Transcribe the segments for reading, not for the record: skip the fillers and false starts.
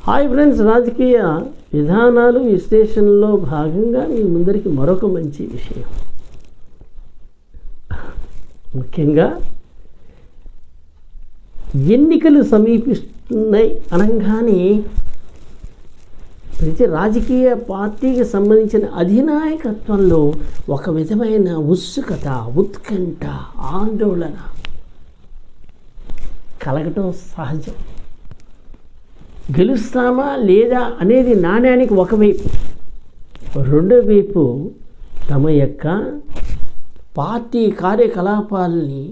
Hi friends, రాజకీయ విధానాలు విశ్లేషణలో భాగంగా మీ ముందరికి మరొక మంచి విషయం. ముఖ్యంగా ఎన్నికలు సమీపిస్తున్నాయి అనగానే ప్రతి రాజకీయ పార్టీకి సంబంధించిన అధినాయకత్వంలో ఒక విధమైన ఉత్సుకత, ఉత్కంఠ, ఆందోళన కలగటం సహజం. గెలుస్తామా లేదా అనేది నాణ్యానికి ఒకవైపు, రెండో వైపు తమ యొక్క పార్టీ కార్యకలాపాలని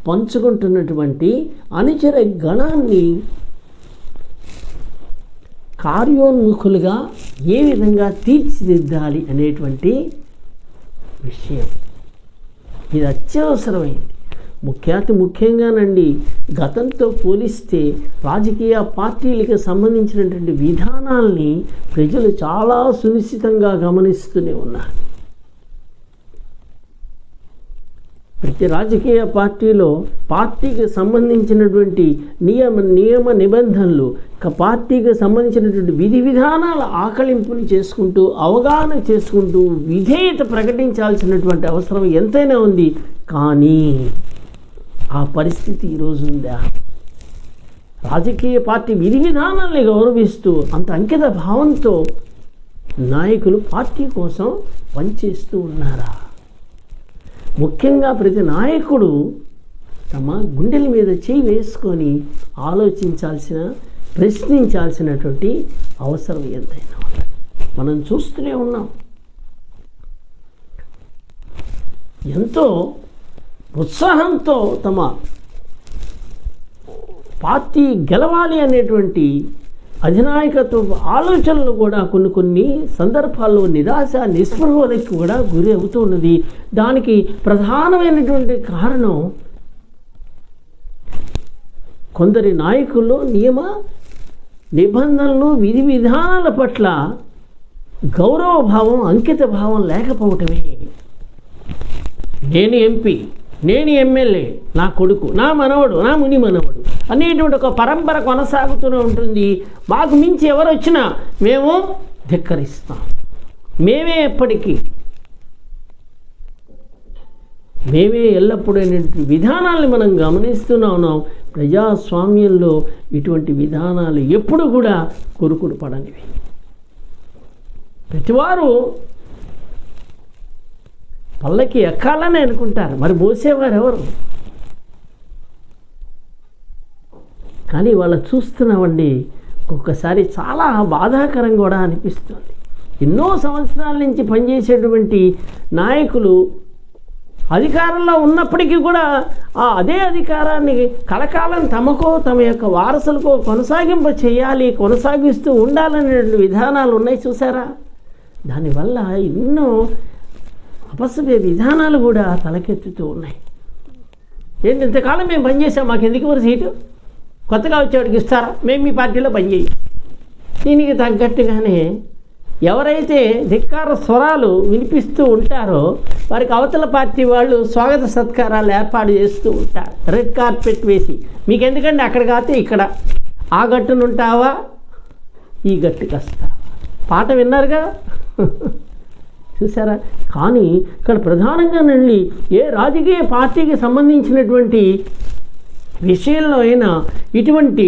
పంచుకుంటున్నటువంటి అనుచర గణాన్ని కార్యోన్ముఖులుగా ఏ విధంగా తీర్చిదిద్దాలి అనేటువంటి విషయం. ఇది అత్యవసరమైంది. ముఖ్యంగానండి, గతంతో పోలిస్తే రాజకీయ పార్టీలకు సంబంధించినటువంటి విధానాల్ని ప్రజలు చాలా సునిశ్చితంగా గమనిస్తూనే ఉన్నారు. ప్రతి రాజకీయ పార్టీలో పార్టీకి సంబంధించినటువంటి నియమ నిబంధనలు, పార్టీకి సంబంధించినటువంటి విధి విధానాల ఆకలింపులు చేసుకుంటూ, అవగాహన చేసుకుంటూ విధేయత ప్రకటించాల్సినటువంటి అవసరం ఎంతైనా ఉంది. కానీ ఆ పరిస్థితి ఈరోజు ఉందా? రాజకీయ పార్టీ విధి విధానాల్ని గౌరవిస్తూ అంత అంకిత భావంతో నాయకులు పార్టీ కోసం పనిచేస్తూ ఉన్నారా? ముఖ్యంగా ప్రతి నాయకుడు తమ గుండెల మీద చేయి వేసుకొని ప్రశ్నించాల్సినటువంటి అవసరం ఎంతైనా ఉంది. మనం చూస్తూనే ఉన్నాం. ఎంతో ఉత్సాహంతో తమ పార్టీ గెలవాలి అనేటువంటి అధినాయకత్వ ఆలోచనలు కూడా కొన్ని సందర్భాల్లో నిరాశ, నిస్పృహలకు కూడా గురి అవుతూ ఉన్నది. దానికి ప్రధానమైనటువంటి కారణం కొందరి నాయకుల్లో నియమ నిబంధనలు, విధి విధానాల పట్ల గౌరవ భావం, అంకిత భావం లేకపోవటమే. నేను ఎంపీ, నేను ఎమ్మెల్యే, నా కొడుకు, నా మనవడు, నా ముని మనవడు అనేటువంటి ఒక పరంపర కొనసాగుతూనే ఉంటుంది. మాకు మించి ఎవరు వచ్చినా మేము ధిక్కరిస్తాం. మేమే ఎల్లప్పుడూ విధానాలను మనం గమనిస్తూనే ఉన్నాం. ప్రజాస్వామ్యంలో ఇటువంటి విధానాలు ఎప్పుడు కూడా కొరుకుడు పడనివి. ప్రతివారు పల్లకి ఎక్కాలని అనుకుంటారు, మరి మోసేవారు ఎవరు? కానీ వాళ్ళు చూస్తున్నామండి, ఒక్కొక్కసారి చాలా బాధాకరం కూడా అనిపిస్తుంది. ఎన్నో సంవత్సరాల నుంచి పనిచేసేటువంటి నాయకులు అధికారంలో ఉన్నప్పటికీ కూడా అదే అధికారాన్ని కలకాలం తమకో తమ యొక్క వారసులకో కొనసాగిస్తూ ఉండాలనే విధానాలు ఉన్నాయి, చూసారా? దానివల్ల ఎన్నో అపసవ్య విధానాలు కూడా తలకెత్తుతూ ఉన్నాయి. ఏంటి, ఇంతకాలం మేము పనిచేసాం, మాకు ఎందుకు ఎవరు సీటు? కొత్తగా వచ్చేవాడికి ఇస్తారా? మేము మీ పార్టీలో పనిచేయం. దీనికి తగ్గట్టుగానే ఎవరైతే ధిక్కార స్వరాలు వినిపిస్తూ ఉంటారో వారికి అవతల పార్టీ వాళ్ళు స్వాగత సత్కారాలు ఏర్పాటు చేస్తూ ఉంటారు. రెడ్ కార్పెట్ వేసి, మీకు ఎందుకంటే అక్కడ కాతే ఇక్కడ, ఆ గట్టునుంటావా ఈ గట్టుకు వస్తావా, పాట విన్నారుగా, చూసారా? కానీ ఇక్కడ ప్రధానంగా నుండి ఏ రాజకీయ పార్టీకి సంబంధించినటువంటి విషయంలో అయినా ఇటువంటి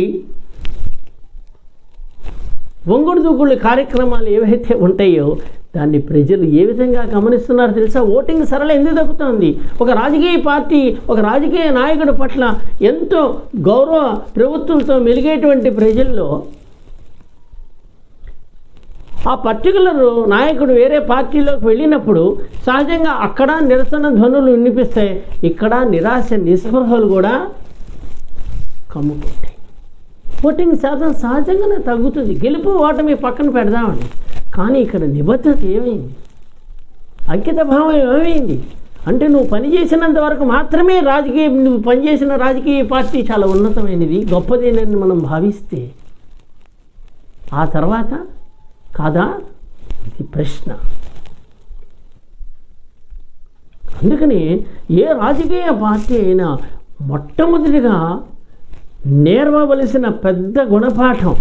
వంగుడు దూకుడు కార్యక్రమాలు ఏవైతే ఉంటాయో దాన్ని ప్రజలు ఏ విధంగా గమనిస్తున్నారో తెలుసా? ఓటింగ్ సరళ ఎందుకు దక్కుతుంది? ఒక రాజకీయ పార్టీ, ఒక రాజకీయ నాయకుడి పట్ల ఎంతో గౌరవ ప్రభుత్వంతో మెలిగేటువంటి ప్రజల్లో ఆ పర్టికులర్ నాయకుడు వేరే పార్టీలోకి వెళ్ళినప్పుడు సహజంగా అక్కడ నిరసన ధ్వనులు వినిపిస్తాయి, ఇక్కడ నిరాశ, నిస్పృహలు కూడా కమ్ముకుంటాయి. ఓటింగ్ శాతం సహజంగానే తగ్గుతుంది. గెలుపు ఓటమి పక్కన పెడదామండి, కానీ ఇక్కడ నిబద్ధత ఏమైంది? అంకిత భావం ఏమైంది? అంటే నువ్వు పనిచేసినంత వరకు మాత్రమే నువ్వు పనిచేసిన రాజకీయ పార్టీ చాలా ఉన్నతమైనది, గొప్పదేనని మనం భావిస్తే ఆ తర్వాత కాదా? ఇది ప్రశ్న. అందుకని ఏ రాజకీయ పార్టీ అయినా మొట్టమొదటిగా నేర్వవలసిన పెద్ద గుణపాఠం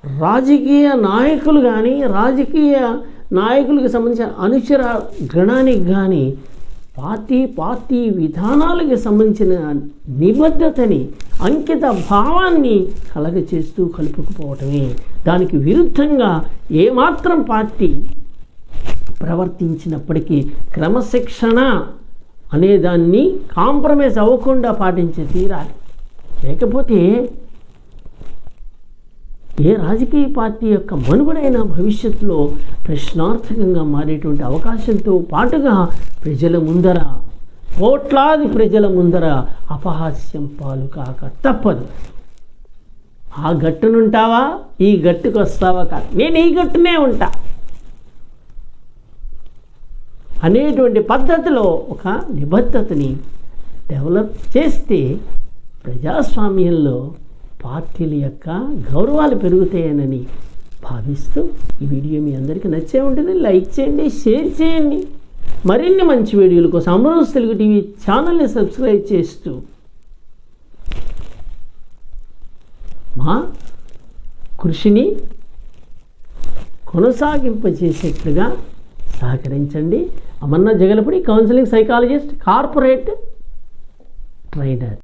రాజకీయ నాయకులు కానీ రాజకీయ నాయకులకు సంబంధించిన అనుచర గణానికి కానీ పార్టీ విధానాలకు సంబంధించిన నిబద్ధతని అంకిత భావాన్ని కలుగచేస్తూ కలుపుకుపోవటమే. దానికి విరుద్ధంగా ఏమాత్రం పార్టీ ప్రవర్తించినప్పటికీ క్రమశిక్షణ అనేదాన్ని కాంప్రమైజ్ అవ్వకుండా పాటించే తీరాలి. లేకపోతే ఏ రాజకీయ పార్టీ యొక్క మనుగడైన భవిష్యత్తులో ప్రశ్నార్థకంగా మారేటువంటి అవకాశంతో పాటుగా ప్రజల ముందర, కోట్లాది ప్రజల ముందర అపహాస్యం పాలు కాక తప్పదు. ఆ గట్టునుంటావా, ఈ గట్టుకు వస్తావా కాదు, నేను ఈ గట్టునే ఉంటా అనేటువంటి పద్ధతిలో ఒక నిబద్ధతని డెవలప్ చేస్తే ప్రజాస్వామ్యంలో పార్టీల యొక్క గౌరవాలు పెరుగుతాయనని భావిస్తూ ఈ వీడియో మీ అందరికీ నచ్చే ఉంటుంది. లైక్ చేయండి, షేర్ చేయండి. మరిన్ని మంచి వీడియోల కోసం అమరోజ్ తెలుగు టీవీ ఛానల్ని సబ్స్క్రైబ్ చేస్తూ మా కృషిని కొనసాగింపజేసేట్లుగా సహకరించండి. Amarnath Jagalapudi, counselling psychologist, corporate trainer.